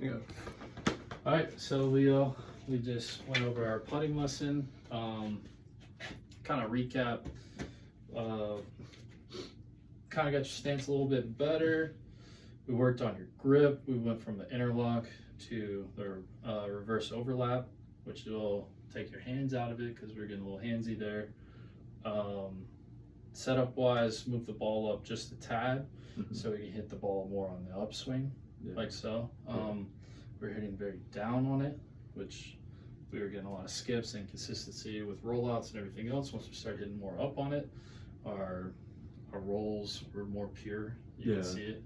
Yeah. All right, so we just went over our putting lesson. Kind of recap. Kind of got your stance a little bit better. We worked on your grip. We went from the interlock to the reverse overlap, which will take your hands out of it because we're getting a little handsy there. Setup wise, move the ball up just a tad so we can hit the ball more on the upswing, like so. We're hitting very down on it, which we were getting a lot of skips and consistency with rollouts and everything else. Once we started hitting more up on it, our rolls were more pure. You can see it.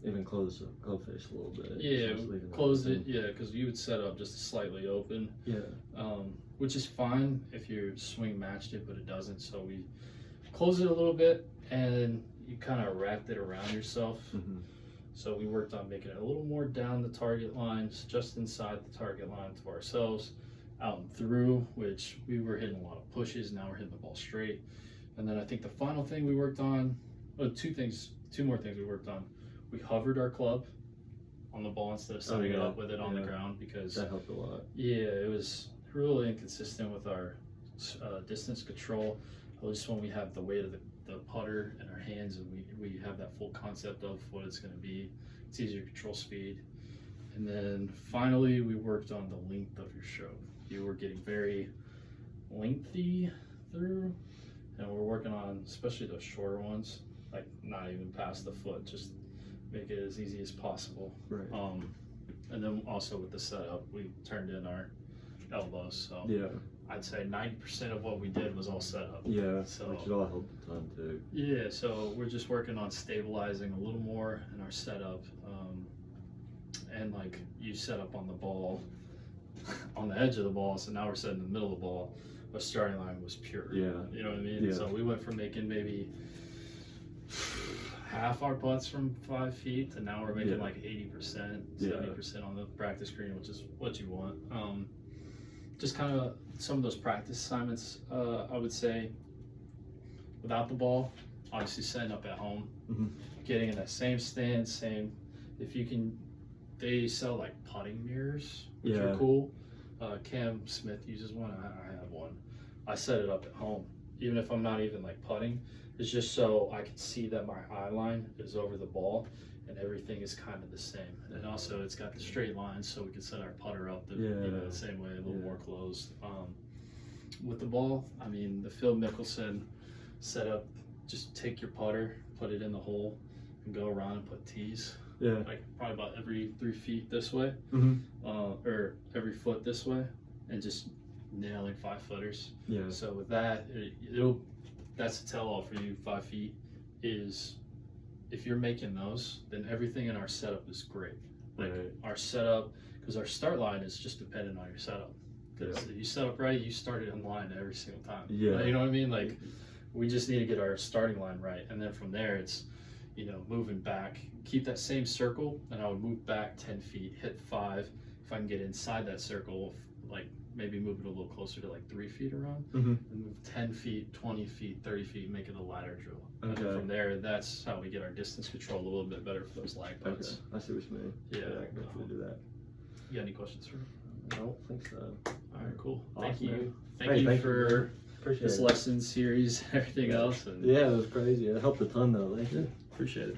Even close the club face a little bit. Yeah, close it. Yeah, because you would set up just slightly open. Yeah. Which is fine if your swing matched it, but it doesn't. So we closed it a little bit, and you kind of wrapped it around yourself. So we worked on making it a little more down the target lines, just inside the target line to ourselves, out and through, which we were hitting a lot of pushes. Now we're hitting the ball straight. And then I think the final thing we worked on, two more things we worked on. We hovered our club on the ball instead of setting it up with it on the ground, because that helped a lot. Yeah, it was really inconsistent with our distance control. At least when we have the weight of the putter in our hands and we have that full concept of what it's going to be, it's easier to control speed. And then finally we worked on the length of your stroke. You were getting very lengthy through, and we're working on especially those shorter ones, like not even past the foot, just make it as easy as possible. Right. And then also with the setup, we turned in our elbows, so yeah, I'd say 90% of what we did was all set up. Yeah, so which all helped a ton too. Yeah, so we're just working on stabilizing a little more in our setup, and like you set up on the ball, on the edge of the ball, so now we're setting in the middle of the ball. Our starting line was pure. Yeah, you know what I mean. Yeah. So we went from making maybe half our putts from 5 feet to now we're making like 80%, 70% on the practice green, which is what you want. Just kind of some of those practice assignments, I would say, without the ball, obviously setting up at home, getting in that same stance, if you can, they sell like putting mirrors, which are cool. Cam Smith uses one, I have one. I set it up at home, even if I'm not even like putting. It's just so I can see that my eye line is over the ball and everything is kind of the same. And also it's got the straight lines, so we can set our putter up the, the same way, a little more closed. With the ball, I mean, the Phil Mickelson setup, just take your putter, put it in the hole, and go around and put tees. Like probably about every 3 feet this way, or every foot this way, and just nailing 5-footers. So with that, that's a tell-all for you. 5 feet is, if you're making those, then everything in our setup is great. Like our setup, because our start line is just dependent on your setup. Because if you set up right, you start it in line every single time. You know what I mean? Like, we just need to get our starting line right, and then from there it's, you know, moving back, keep that same circle, and I would move back 10 feet, hit 5. If I can get inside that circle, like maybe move it a little closer to like 3 feet around, and move 10 feet, 20 feet, 30 feet, make it a ladder drill. And then from there, that's how we get our distance control a little bit better for those lag putts. I see what you mean. Yeah, I can definitely do that. You got any questions for me? I don't think so. All right, cool. Awesome, Thank you. man. Thank you for Appreciate this it. lesson series, everything else. And Yeah, it was crazy. It helped a ton though. Thank you. appreciate it.